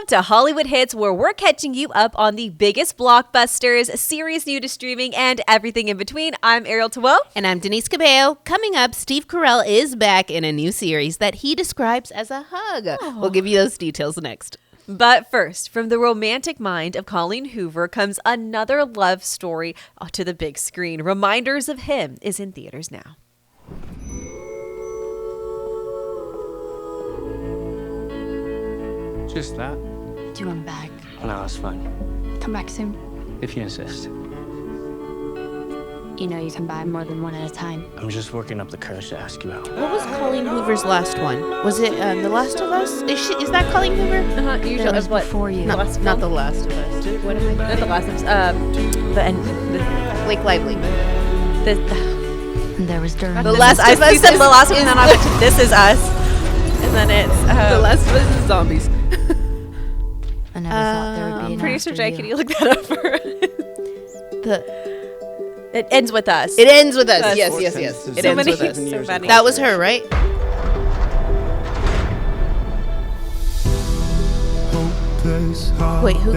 Welcome to Hollywood Hits, where we're catching you up on the biggest blockbusters, series new to streaming, and everything in between. I'm Ariel Tawil. And I'm Denise Cabello. Coming up, Steve Carell is back in a new series that he describes as a hug. Oh. We'll give you those details next. But first, from the romantic mind of Colleen Hoover comes another love story to the big screen. Reminders of Him is in theaters now. Just that. Do you want him back? No, it's fine. Come back soon. If you insist. You know you can buy more than one at a time. I'm just working up the courage to ask you out. What was Colleen Hoover's last one? Was it The Last of Us? Is that Colleen Hoover? Usually, That was before you. Not The Last of Us. What am I Not The Last of Us. The end. Blake Lively. And there was Durham. The Last of Us. You said The Last of Us, and then I went to This Is Us. And then it's The Last of Us is zombies. I never thought there would be an Producer after Jay, you. can you look that up for us? It ends with us. It ends with us. Yes. It So ends many, with us. so many. That was her, right? Wait, who?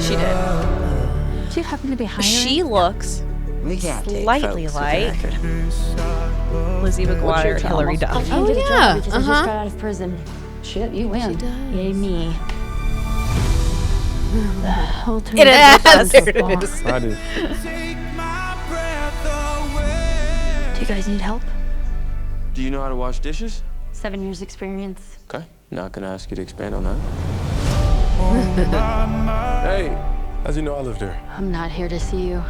She did. Do you happen to be hiring? She looks We can't take slightly folks like with record. Lizzie McGuire, Hillary Duff. I can't Oh, get a yeah. job because I just got out of prison. Shit, you win. She does. Yay me. The whole turn It is. There it is. I do. Do you guys need help? Do you know how to wash dishes? 7 years experience. Okay. Not gonna ask you to expand on that. Hey, how'd you know I lived there? I'm not here to see you.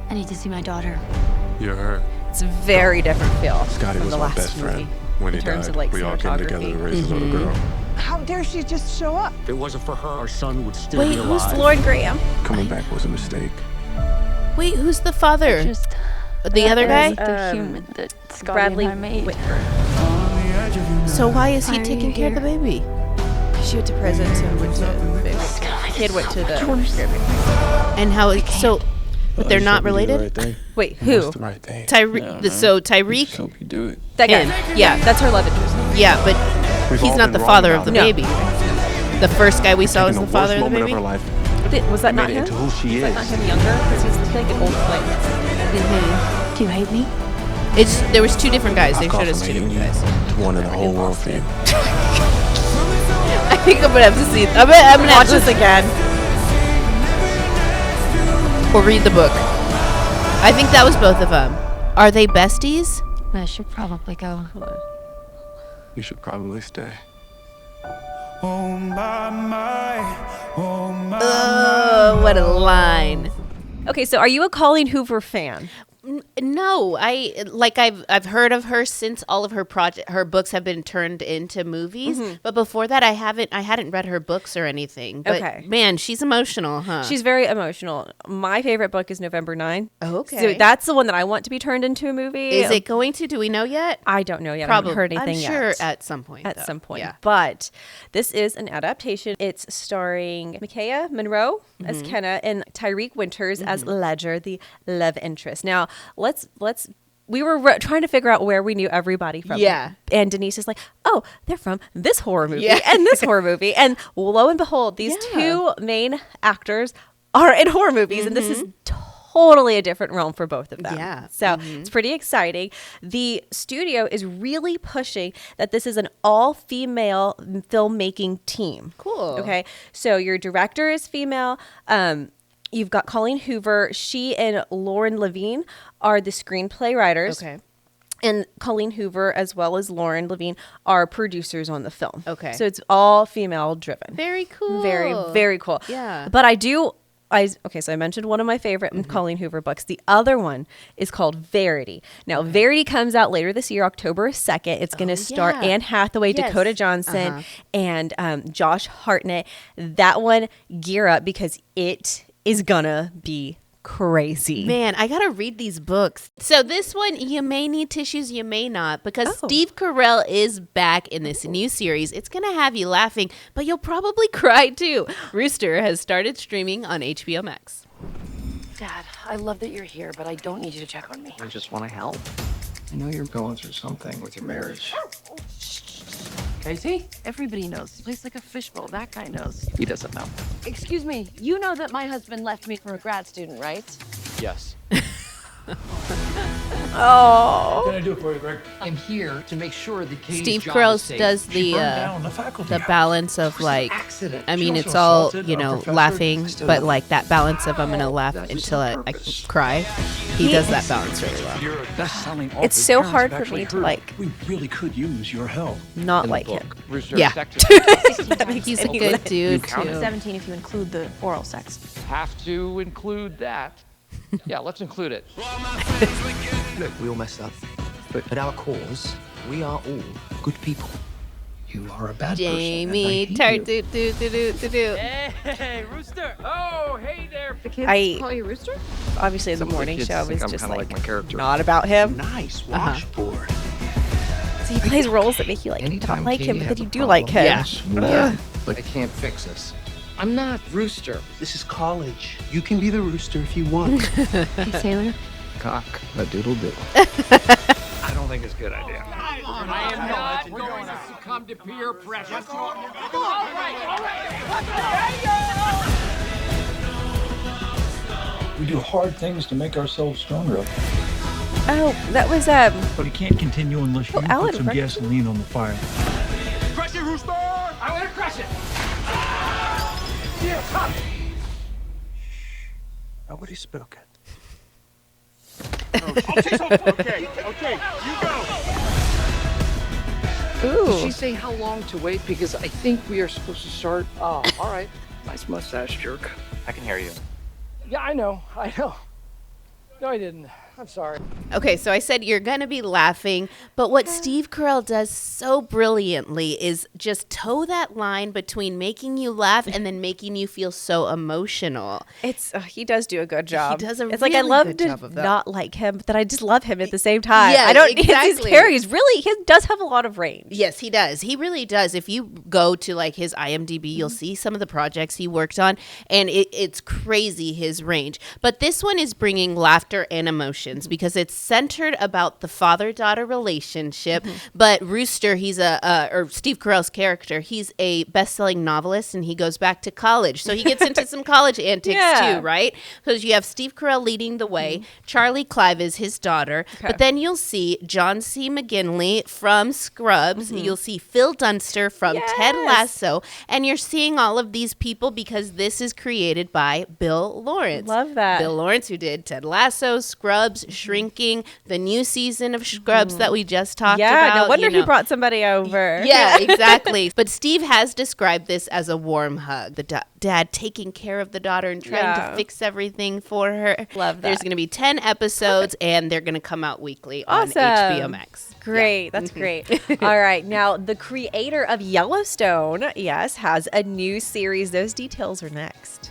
I need to see my daughter. You're her. It's a very different feel Scotty from was the my last best movie. friend. When he in terms died, of, like, we all came together to raise his little girl. How dare she just show up? If it wasn't for her, our son would still Wait, be alive. who's Lauren Graham? Coming back was a mistake. Wait, who's the father? Just The other guy? the human that Scotty Bradley and I made. Whitford. So why is he Why are taking you care of the here? baby? She went to prison, so went to the kid went to the. And how? So, but they're not related. Wait, who? That's the right thing. So Tyreek. Hope you do it. That guy. Him. Yeah, that's her love interest. Yeah, but We've he's all not been the wrong father about of the her. baby. The first guy we saw was Taking the father worst of the moment baby. of her life. Was that not made it him? into who she Is that is. not him younger? Because he's like an old flame. Do you hate me? There was two different guys. They I've gone showed us from two hating different you guys. to wanting the whole world for you. I think I'm gonna have to see. I'm gonna Watch have this to again. or read the book. I think that was both of them. Are they besties? I should probably go. You should probably stay. Oh, what a line. Okay, so are you a Colleen Hoover fan? No, I've heard of her since all of her books have been turned into movies. But before that, I hadn't read her books or anything. But Okay. man, she's emotional, huh? She's very emotional. My favorite book is November 9. Okay. So that's the one that I want to be turned into a movie. Is it going to? Do we know yet? I don't know yet. Probably. I haven't heard anything I'm sure yet. at some point. At though. some point. Yeah. But this is an adaptation. It's starring Micaiah Monroe as Kenna and Tyreek Winters as Ledger, the love interest. Now, we were trying to figure out where we knew everybody from. Yeah. And Denise is like, oh, they're from this horror movie Yeah. and this horror movie. And lo and behold, these two main actors are in horror movies. And this is totally a different realm for both of them. Yeah. So it's pretty exciting. The studio is really pushing that this is an all-female filmmaking team. Cool. Okay. So your director is female. You've got Colleen Hoover. She and Lauren Levine are the screenplay writers. Okay. And Colleen Hoover, as well as Lauren Levine, are producers on the film. Okay. So it's all female driven. Very cool. Very, very cool. Yeah. But so I mentioned one of my favorite Colleen Hoover books. The other one is called Verity. Now, Verity comes out later this year, October 2nd. It's going to star yeah. Anne Hathaway, Yes. Dakota Johnson, and Josh Hartnett. That one, gear up because it is going to be crazy. Man, I gotta read these books. So this one, you may need tissues, you may not, because Steve Carell is back in this new series. It's gonna have you laughing, but you'll probably cry too. Rooster has started streaming on HBO Max. Dad, I love that you're here, but I don't need you to check on me. I just want to help. I know you're going through something with your marriage. Katie? Everybody knows. This place like a fishbowl. That guy knows. He doesn't know. Excuse me. You know that my husband left me for a grad student, right? Yes. Oh. What can I do for you, Greg? I'm here to make sure that Katie's Steve job Carell is safe. does She the burned down the faculty house. balance of like, Accident. I She mean, also it's all, assaulted you a know, professor. laughing, I still but love like that balance of I'm gonna laugh That was until his I purpose. cry. He does that balance really well. You're a best-selling author. It's so Parents hard have for actually me to heard like we really could use your help. not In the like book, him. Rooster Yeah. That makes He's a any good sense. dude count too. 17 if you include the oral sex. Have to include that. Yeah, let's include it. Look, we all mess up, but at our cause, we are all good people. You are a bad Jamie person. Tart do do do do do do. Hey, Rooster. Oh, hey there. The kids I- call you Rooster? Obviously, the Some of the morning kids show think is I'm just kinda like, like my character. not about him. Nice washboard. So he plays roles that make you like Anytime not like him, Katie but has then you a do like him. problem, Yeah. but I can't fix this. I'm not Rooster. This is college. You can be the rooster if you want. Hey, Sailor. Cock a doodle doo. I don't think it's a good idea. I am not going to succumb to peer pressure. We do hard things to make ourselves stronger. Oh, that was But it can't continue unless you Alan, put some right? gasoline on the fire. Crush it, Rooster! I'm going to crush it. Nobody's spoken. Okay, you go. ooh. Did she say how long to wait? Because I think we are supposed to start. Oh, all right. Nice mustache, jerk. I can hear you. Yeah, I know. No, I didn't. I'm sorry. Okay, so I said you're going to be laughing, but what Steve Carell does so brilliantly is just toe that line between making you laugh and then making you feel so emotional. It's he does do a good job. does a It's like I really love good to job of that. not like him, but then I just love him at the same time. Yeah, I don't. His exactly. carries really. He does have a lot of range. Yes, he does. He really does. If you go to like his IMDb, you'll see some of the projects he worked on, and it's crazy his range. But this one is bringing laughter and emotions because it's centered about the father-daughter relationship. But Rooster, he's or Steve Carell's character, he's a best-selling novelist, and he goes back to college, so he gets into some college antics Yeah. too, right? Because you have Steve Carell leading the way. Charlie Clive is his daughter, but then you'll see John C. McGinley from Scrubs. You'll see Phil Dunster from Ted Lasso, and you're seeing all of these people because this is created by Bill Lawrence. Love that. Bill Lawrence, who did Ted Lasso, Scrubs, Shrinking, the new season of Scrubs that we just talked about. No wonder you he know. brought somebody over. Yeah, exactly. But Steve has described this as a warm hug. The dad taking care of the daughter and trying to fix everything for her. Love that. There's going to be 10 episodes, and they're going to come out weekly on Awesome. HBO Max. Great. That's great. All right. Now, the creator of Yellowstone, yes, has a new series. Those details are next.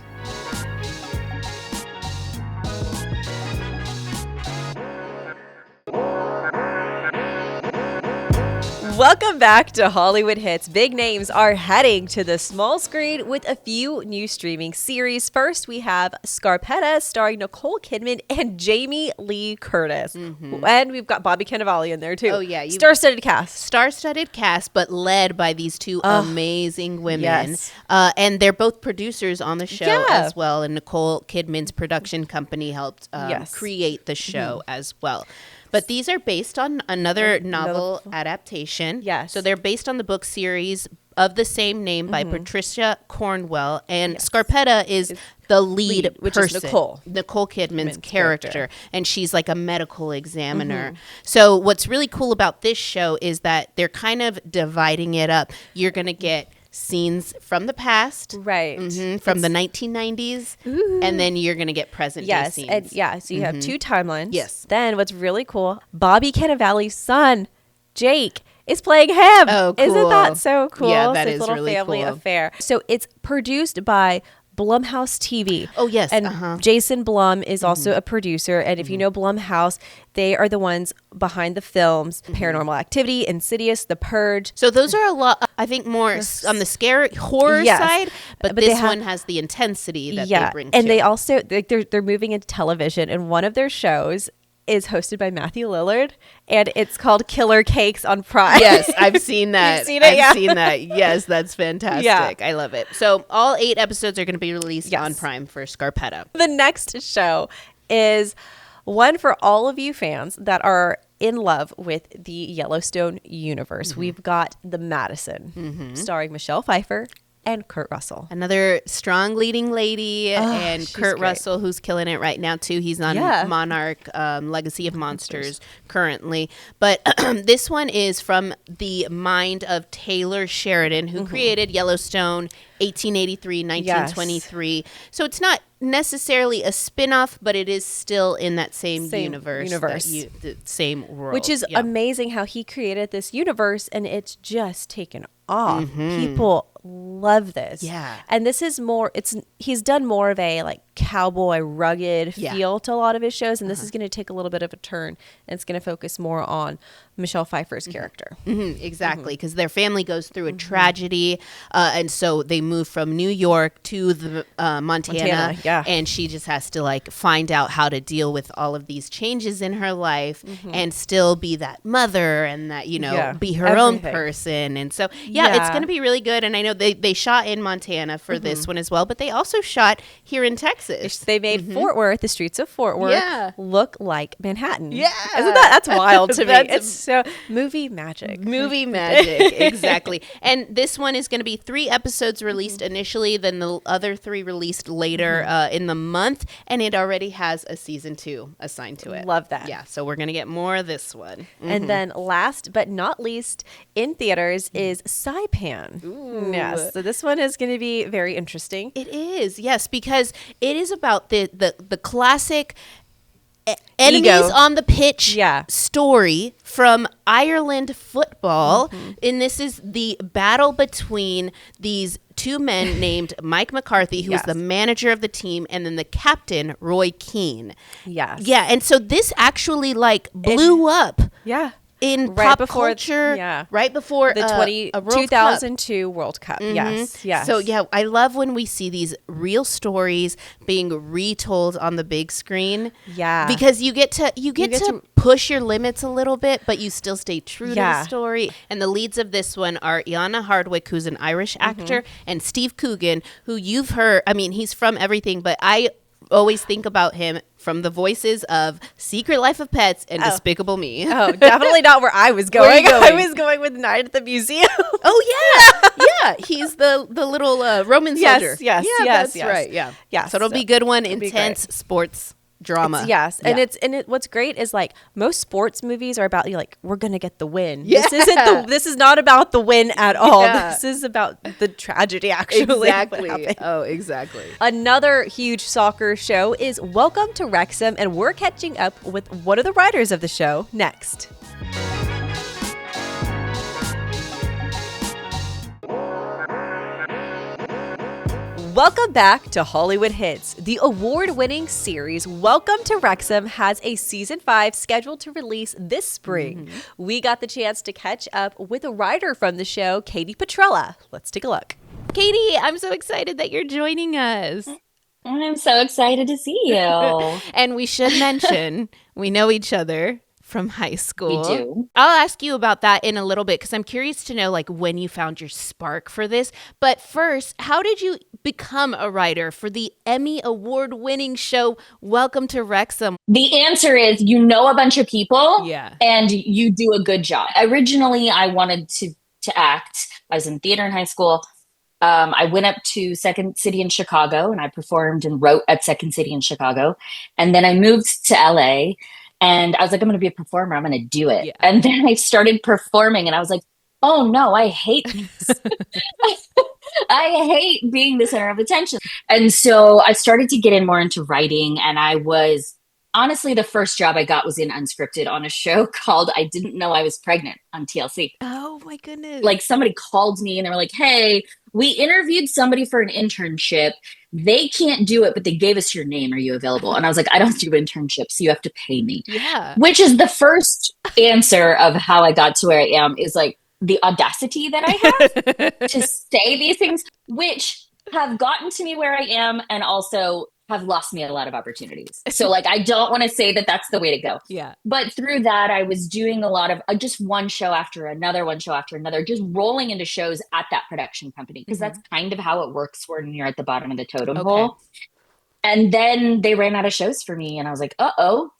Welcome back to Hollywood Hits. Big names are heading to the small screen with a few new streaming series. First, we have Scarpetta, starring Nicole Kidman and Jamie Lee Curtis. And we've got Bobby Cannavale in there, too. Oh, yeah. Star-studded cast. Star-studded cast, but led by these two amazing women. yes. And they're both producers on the show Yeah. as well. And Nicole Kidman's production company helped Yes. create the show as well. But these are based on another novel adaptation. Yes. So they're based on the book series of the same name by Patricia Cornwell. And Scarpetta is the lead which person. is Nicole. Nicole Kidman's character. character. And she's like a medical examiner. So what's really cool about this show is that they're kind of dividing it up. You're going to get scenes from the past, Right. from the 1990s, and then you're going to get present day Yes. scenes. And yeah, so you have two timelines. Yes. Then what's really cool, Bobby Cannavale's son, Jake, is playing him. Oh, Isn't cool. that so cool? Yeah, that So it's is a little really family cool. affair. So it's produced by Blumhouse TV. Oh, yes. And Jason Blum is also a producer. And if you know Blumhouse, they are the ones behind the films Paranormal Activity, Insidious, The Purge. So those are a lot, I think, more on the scary horror Yes. side, but But they this have- one has the intensity that they bring and to they it. also they're moving into television, and one of their shows is hosted by Matthew Lillard, and it's called Killer Cakes on Prime. Yes, I've seen that. You've seen it? I've seen that. Yes, that's fantastic. Yeah. I love it. So all 8 episodes are going to be released on Prime for Scarpetta. The next show is one for all of you fans that are in love with the Yellowstone universe. We've got The Madison, starring Michelle Pfeiffer and Kurt Russell. Another strong leading lady, and she's Kurt great. Russell, who's killing it right now too. He's on Monarch, Legacy of Monsters currently. But this one is from the mind of Taylor Sheridan, who created Yellowstone 1883, 1923. So it's not necessarily a spin-off, but it is still in that same universe. The same world. Which is amazing how he created this universe, and it's just taken off. People love this. Yeah. And this is more, he's done more of a like cowboy rugged feel to a lot of his shows, and this is going to take a little bit of a turn, and it's going to focus more on Michelle Pfeiffer's character. Exactly, because their family goes through a tragedy, and so they move from New York to the Montana, and she just has to like find out how to deal with all of these changes in her life and still be that mother and that, be her own person. And so, it's going to be really good. And I know they shot in Montana for this one as well, but they also shot here in Texas. They made Fort Worth, the streets of Fort Worth, look like Manhattan. Yeah. Isn't that's wild to me. It's so movie magic. Movie magic, exactly. And this one is going to be 3 episodes released initially, then the other 3 released later in the month, and it already has a season 2 assigned to it. Love that. Yeah, so we're going to get more of this one. And then last but not least in theaters is Saipan. Ooh. Yes, so this one is going to be very interesting. It is, yes, because it is about the classic enemies on the pitch story from Ireland football. And this is the battle between these 2 men named Mike McCarthy, who is the manager of the team, and then the captain, Roy Keane. Yes. Yeah, and so this actually like blew up. Yeah. In right pop culture, right before the 2002 World Cup. Yes. So I love when we see these real stories being retold on the big screen. Yeah, because you get to push your limits a little bit, but you still stay true to the story. And the leads of this one are Iana Hardwick, who's an Irish actor, and Steve Coogan, who you've heard. I mean, he's from everything, but I always think about him from the voices of Secret Life of Pets and Despicable Me. Oh, definitely not where I was going. I was going with Night at the Museum. Oh, yeah. He's the little Roman soldier. Yes, that's right. Yeah. So it'll be a good one. Intense sports drama. And what's great is like most sports movies are about we're gonna get the win. Yeah. This is not about the win at all. This is about the tragedy actually. Exactly. Oh, exactly. Another huge soccer show is Welcome to Wrexham, and we're catching up with one of the writers of the show next. Welcome back to Hollywood Hits. The award-winning series Welcome to Wrexham has a season 5 scheduled to release this spring. We got the chance to catch up with a writer from the show, Katy Petrella. Let's take a look. Katy, I'm so excited that you're joining us. I'm so excited to see you. And we should mention, we know each other from high school. We do. I'll ask you about that in a little bit because I'm curious to know when you found your spark for this. But first, how did you become a writer for the Emmy award-winning show Welcome to Wrexham? The answer is you know a bunch of people and you do a good job. Originally, I wanted to act. I was in theater in high school. I went up to Second City in Chicago and I performed and wrote at Second City in Chicago. And then I moved to LA. And I was like, I'm going to be a performer. I'm going to do it. Yeah. And then I started performing and I was like, oh no, I hate this. I hate being the center of attention. And so I started to get in more into writing. And I was, honestly, the first job I got was in unscripted on a show called I Didn't Know I Was Pregnant on TLC. Oh my goodness. Like somebody called me and they were like, hey, we interviewed somebody for an internship. They can't do it, but they gave us your name. Are you available? And I was like, I don't do internships. So you have to pay me. Yeah. Which is the first answer of how I got to where I am is like the audacity that I have to say these things, which have gotten to me where I am and also have lost me a lot of opportunities. So like, I don't want to say that that's the way to go. Yeah. But through that, I was doing a lot of just one show after another, just rolling into shows at that production company. Because that's kind of how it works when you're at the bottom of the totem pole. And then they ran out of shows for me. And I was like, uh-oh.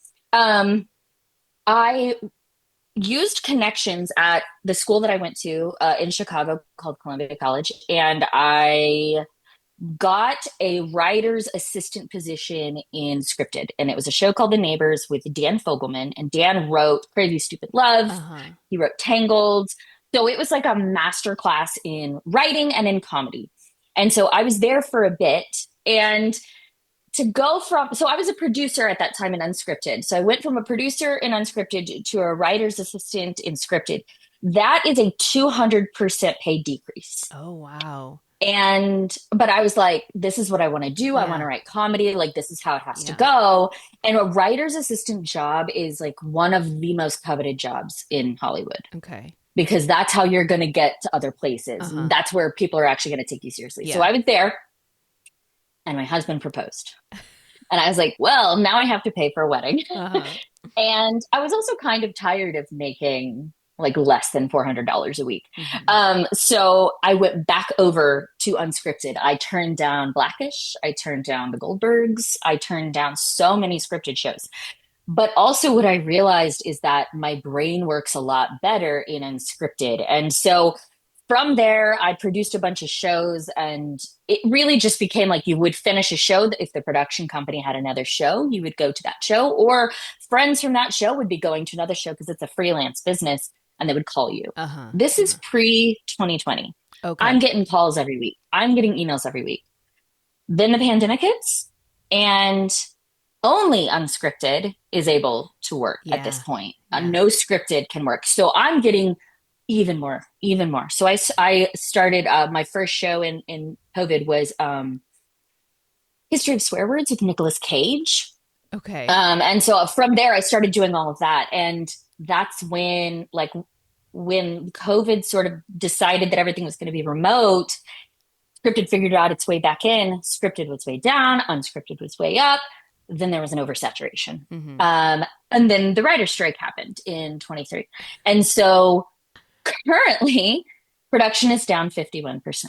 I used connections at the school that I went to in Chicago called Columbia College. And I got a writer's assistant position in scripted. And it was a show called The Neighbors with Dan Fogelman. And Dan wrote Crazy Stupid Love. He wrote Tangled. So it was like a master class in writing and in comedy. And so I was there for a bit. And to go from, so I was a producer at that time in unscripted. So I went from a producer in unscripted to a writer's assistant in scripted. That is a 200% pay decrease. Oh, wow. But I was like, this is what I want to do. I want to write comedy. Like, this is how it has to go. And a writer's assistant job is like one of the most coveted jobs in Hollywood. Okay. Because that's how you're going to get to other places. That's where people are actually going to take you seriously. Yeah. So I was there and my husband proposed. And I was like, well, now I have to pay for a wedding. And I was also kind of tired of making like less than $400 a week. So I went back over to unscripted. I turned down Blackish. I turned down The Goldbergs. I turned down so many scripted shows. But also what I realized is that my brain works a lot better in unscripted. And so from there, I produced a bunch of shows, and it really just became like you would finish a show. If the production company had another show, you would go to that show, or friends from that show would be going to another show because it's a freelance business, and they would call you. This is pre-2020. Okay. I'm getting calls every week. I'm getting emails every week. Then the pandemic hits, and only unscripted is able to work at this point. No scripted can work. So I'm getting even more. So I started, my first show in COVID was History of Swear Words with Nicolas Cage. Okay. And so from there, I started doing all of that. And that's when COVID sort of decided that everything was going to be remote, scripted figured out its way back in, scripted was way down, unscripted was way up. Then there was an oversaturation. And then the writer's strike happened in 23. And so currently production is down 51%.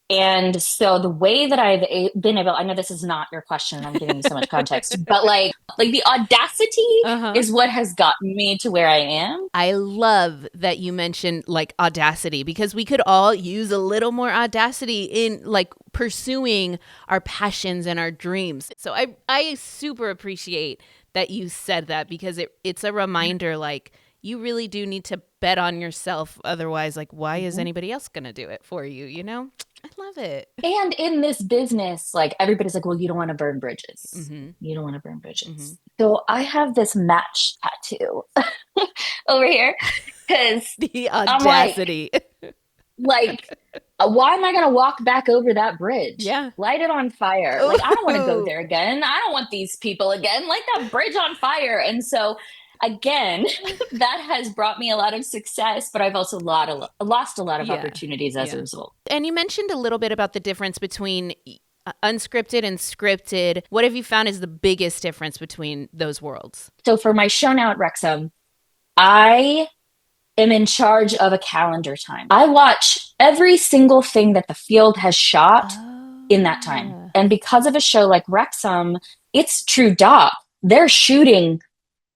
And so the way that I've been able, I know this is not your question, I'm giving you so much context, but like the audacity is what has gotten me to where I am. I love that you mentioned like audacity, because we could all use a little more audacity in like pursuing our passions and our dreams. So I super appreciate that you said that, because it's a reminder, like, you really do need to bet on yourself. Otherwise, like, why is anybody else going to do it for you? You know, I love it. And in this business, like, everybody's like, well, you don't want to burn bridges. You don't want to burn bridges. So I have this match tattoo over here, because the audacity. Like, why am I going to walk back over that bridge? Yeah. Light it on fire. Like, I don't want to go there again. I don't want these people again. Light that bridge on fire. And so again, that has brought me a lot of success, but I've also lost a lot of opportunities as a result. And you mentioned a little bit about the difference between unscripted and scripted. What have you found is the biggest difference between those worlds? So for my show now at Wrexham, I am in charge of a calendar time. I watch every single thing that the field has shot in that time. And because of a show like Wrexham, it's true doc. They're shooting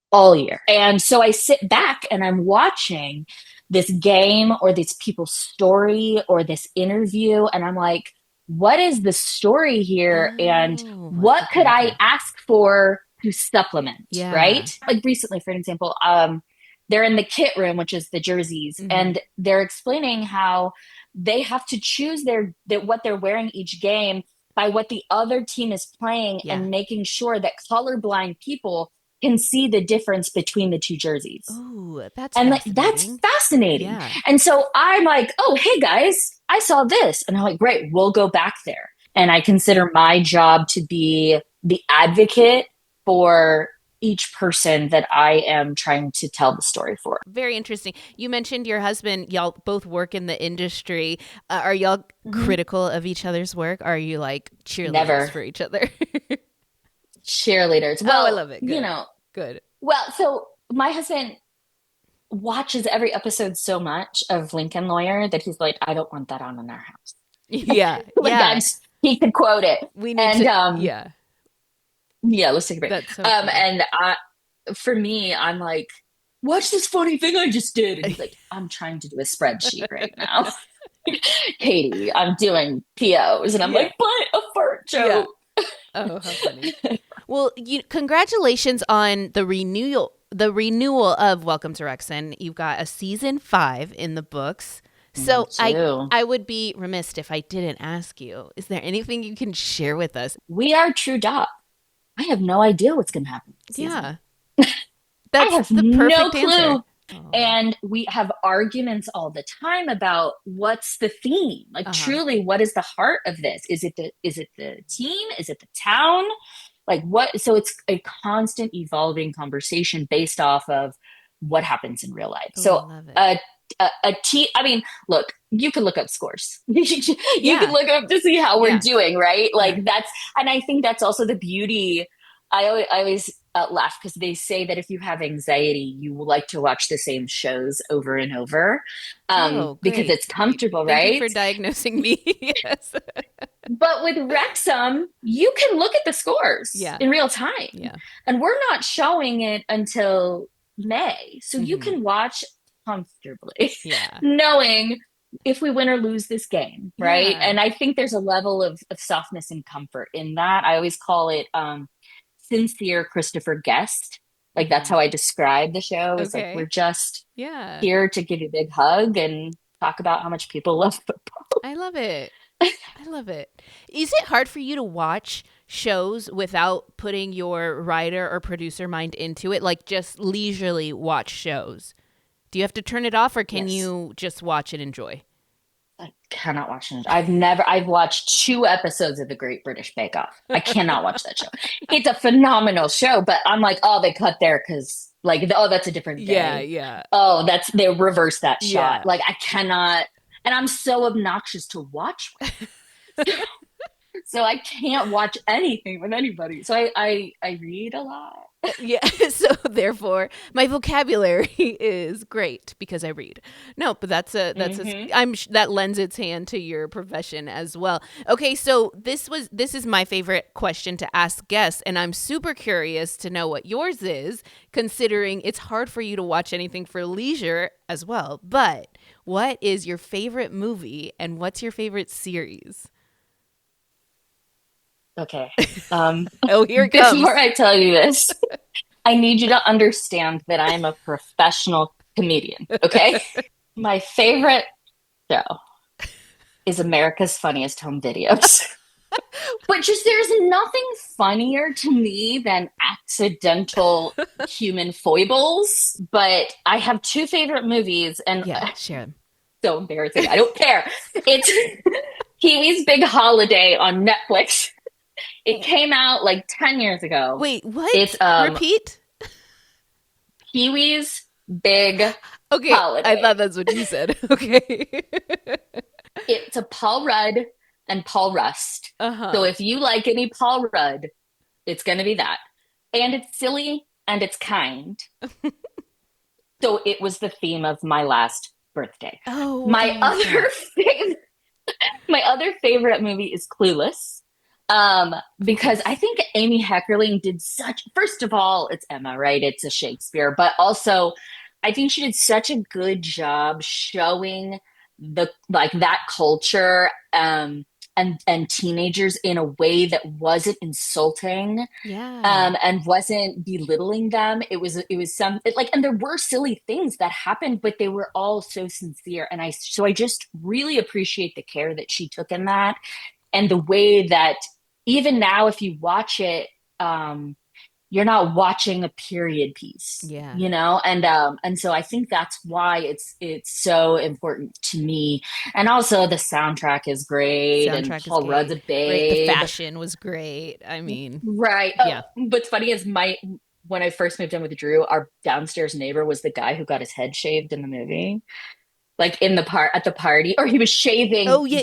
all year. And so I sit back and I'm watching this game or this people's story or this interview. And I'm like, what is the story here? And what could I ask for to supplement? Right? Like recently, for example, they're in the kit room, which is the jerseys. And they're explaining how they have to choose what they're wearing each game by what the other team is playing and making sure that colorblind people can see the difference between the two jerseys. Oh, that's fascinating. That's fascinating. Yeah. And so I'm like, oh, hey guys, I saw this. And I'm like, great, we'll go back there. And I consider my job to be the advocate for each person that I am trying to tell the story for. Very interesting. You mentioned your husband, y'all both work in the industry. Are y'all critical of each other's work? Are you like cheerleaders for each other? cheerleaders. Well, I love it. Good. You know, good. Well, so my husband watches every episode so much of Lincoln Lawyer that he's like, I don't want that on in our house. Yeah, he could quote it. We need to. Yeah, let's take a break. That's so and for me, I'm like, watch this funny thing I just did, and he's like, I'm trying to do a spreadsheet right now. Katie, I'm doing POs, and I'm like, but a fart joke. Yeah. Oh, how funny. Well, congratulations on the renewal of Welcome to Wrexham. You've got a season 5 in the books. So I would be remiss if I didn't ask you, is there anything you can share with us? We are true dot. I have no idea what's going to happen. Yeah. That's I have the perfect no clue. Answer. And we have arguments all the time about what's the theme. Like truly, what is the heart of this? Is it the team? Is it the town? Like what? So it's a constant evolving conversation based off of what happens in real life. So a team. I mean, look, you can look up scores. You can look up to see how we're doing, right? Like that's, and I think that's also the beauty. I always laugh because they say that if you have anxiety, you will like to watch the same shows over and over because it's comfortable, right? Thank you for diagnosing me. Yes. But with Wrexham, you can look at the scores in real time. Yeah. And we're not showing it until May. So you can watch comfortably, knowing if we win or lose this game, right? Yeah. And I think there's a level of softness and comfort in that. I always call it sincere Christopher Guest. Like that's how I describe the show. It's like we're just here to give you a big hug and talk about how much people love football. I love it. I love it. Is it hard for you to watch shows without putting your writer or producer mind into it? Like just leisurely watch shows? Do you have to turn it off or can you just watch and enjoy? I cannot watch it. I've watched 2 episodes of The Great British Bake Off. I cannot watch that show. It's a phenomenal show, but I'm like, oh, they cut there because like, oh, that's a different day. Yeah. Oh, they reversed that shot. Like I cannot, and I'm so obnoxious to watch with. So I can't watch anything with anybody. So I read a lot. Yeah. So therefore, my vocabulary is great because I read. No, but that lends its hand to your profession as well. Okay, so this is my favorite question to ask guests, and I'm super curious to know what yours is, considering it's hard for you to watch anything for leisure as well. But what is your favorite movie, and what's your favorite series? Okay. Here it comes. Before I tell you this, I need you to understand that I am a professional comedian. Okay. My favorite show is America's Funniest Home Videos. But just there's nothing funnier to me than accidental human foibles. But I have 2 favorite movies, and share them. So embarrassing. I don't care. It's Pee-wee's Big Holiday on Netflix. It came out like 10 years ago. Wait, what? It's repeat? Pee-wee's Big Holiday. I thought that's what you said. Okay. It's a Paul Rudd and Paul Rust. So if you like any Paul Rudd, it's going to be that. And it's silly and it's kind. So it was the theme of my last birthday. Oh, my other favorite movie is Clueless. Because I think Amy Heckerling did first of all, it's Emma, right? It's a Shakespeare, but also I think she did such a good job showing that culture, and teenagers in a way that wasn't insulting, and wasn't belittling them. It was and there were silly things that happened, but they were all so sincere. And I just really appreciate the care that she took in that, and the way that even now, if you watch it, you're not watching a period piece, you know? And so I think that's why it's so important to me. And also the soundtrack is great. Paul Rudd's a babe. The fashion was great. I mean. Right. What's funny is when I first moved in with Drew, our downstairs neighbor was the guy who got his head shaved in the movie. Like at the party, or he was shaving. Oh yeah,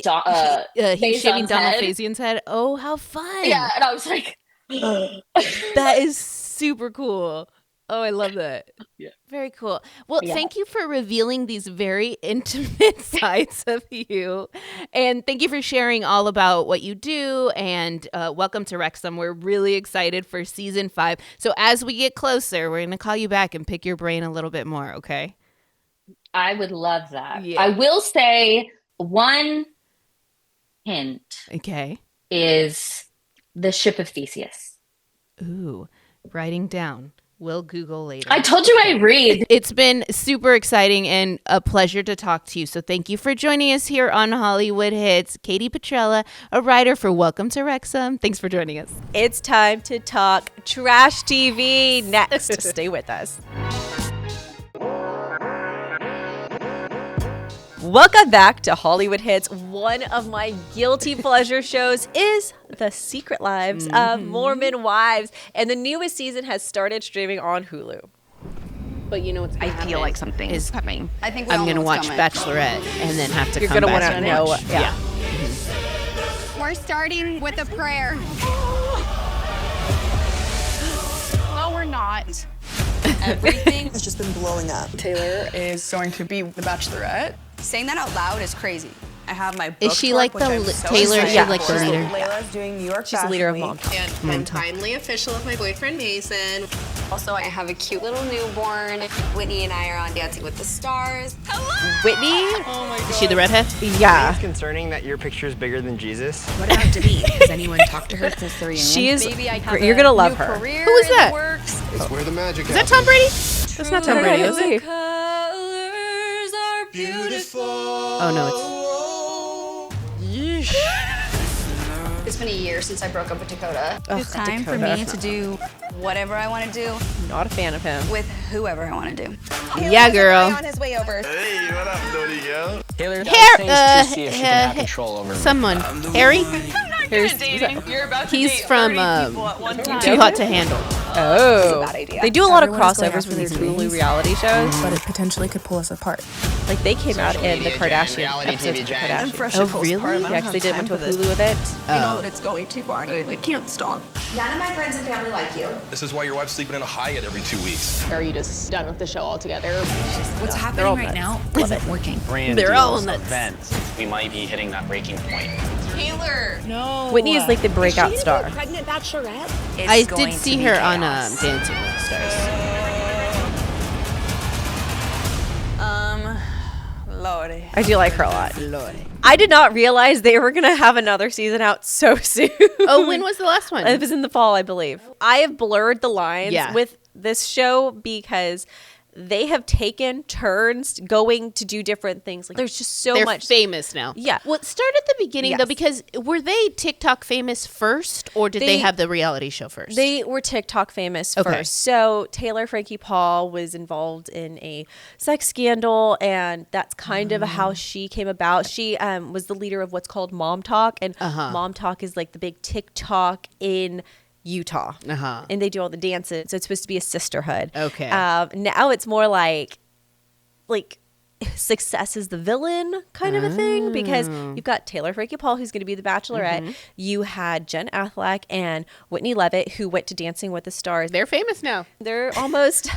he was shaving Donald Faison's head. Oh, how fun! Yeah, and I was like, That is super cool. Oh, I love that. Yeah. Very cool. Well, Yeah. thank you for revealing these very intimate sides of you. And thank you for sharing all about what you do. And welcome to Wrexham. We're really excited for season 5. So as we get closer, we're going to call you back and pick your brain a little bit more, okay? I would love that. Yeah. I will say one hint Okay. is the ship of Theseus. Ooh, writing down. We'll Google later. I told you I read. It's been super exciting and a pleasure to talk to you. So thank you for joining us here on Hollywood Hits. Katy Petrella, a writer for Welcome to Wrexham. Thanks for joining us. It's time to talk trash TV next. Stay with us. Welcome back to Hollywood Hits. One of my guilty pleasure shows is The Secret Lives of Mormon Wives, and the newest season has started streaming on Hulu. But you know what's I feel like something is coming. I think I'm going to watch Bachelorette and then have to You're come gonna back wanna and know watch. what- yeah. We're starting with a prayer. No, we're not. Everything has just been blowing up. Taylor is going to be the Bachelorette. Saying that out loud is crazy. I have my book. Is she like the Taylor? Is she like the leader? Layla's doing New York She's the leader of Mom Talk. And I'm finally official with my boyfriend Mason. Also, I have a cute little newborn. Whitney and I are on Dancing with the Stars. Hello! Whitney? Oh my God. Is she the redhead? Yeah. It's concerning that your picture is bigger than Jesus. What about Denise? Has anyone talked to her since the reunion? She is. Maybe I have You're gonna love new her. career Who is in that? the works. That's where the magic Is that Tom Brady? That's not Tom Brady, is he? Oh, no, It's been a year since I broke up with Dakota. It's time for me to do whatever I want to do Not a fan of him. with whoever I want to do. Yeah, girl. On his way over. Hey, what up, Dodie girl? Taylor Hair, to see if she can have control over me. Someone. Harry? You're about to He's date from 30 people at one time. Too Hot to Handle. Oh. Bad idea. They do a lot of Everyone's going crossovers after with these their Hulu dreams. reality shows. But it potentially could pull us apart. Like they came out in the Kardashian reality episodes TV of the giant. Kardashians. Oh, really? Yeah, because they did went to a Hulu event. I know that it's going too far. I can't stop. None of my friends and family like you. This is why your wife's sleeping in a Hyatt every 2 weeks. Are you just done with the show altogether? What's all happening right nuts. now isn't working. Brand They're all deals, nuts. events. We might be hitting that breaking point. Taylor. No. Whitney is like the breakout star. Pregnant bachelorette? I did see her on Dancing with the Stars. Lordy. I do like her a lot. I did not realize they were going to have another season out so soon. Oh, when was the last one? It was in the fall, I believe. I have blurred the lines with this show because they have taken turns going to do different things. Like there's just so They're much. famous now. Yeah. Well, start at the beginning though, Yes. because were they TikTok famous first, or did they have the reality show first? They were TikTok famous Okay. first. So Taylor Frankie Paul was involved in a sex scandal, and that's kind of how she came about. She was the leader of what's called Mom Talk, and Mom Talk is like the big TikTok in Utah, and they do all the dances. So it's supposed to be a sisterhood. Okay. Now it's more like success is the villain kind of a thing, because you've got Taylor Frankie Paul, who's going to be the Bachelorette. You had Jen Affleck and Whitney Levitt, who went to Dancing with the Stars. They're famous now. They're almost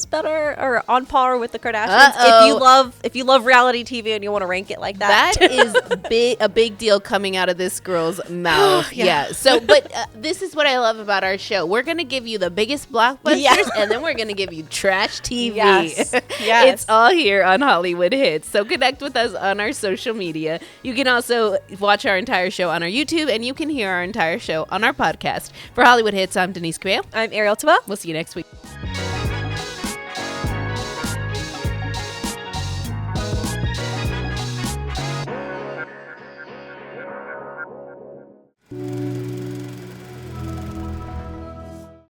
better or on par with the Kardashians. If you love reality TV and you want to rank it like that, That is a big deal coming out of this girl's mouth. Yeah. So, but this is what I love about our show. We're going to give you the biggest blockbusters, and then we're going to give you trash TV. Yes. It's all here on Hollywood Hits. So connect with us on our social media. You can also watch our entire show on our YouTube, and you can hear our entire show on our podcast. For Hollywood Hits, I'm Denise Cabello. I'm Ariel Tabell. We'll see you next week.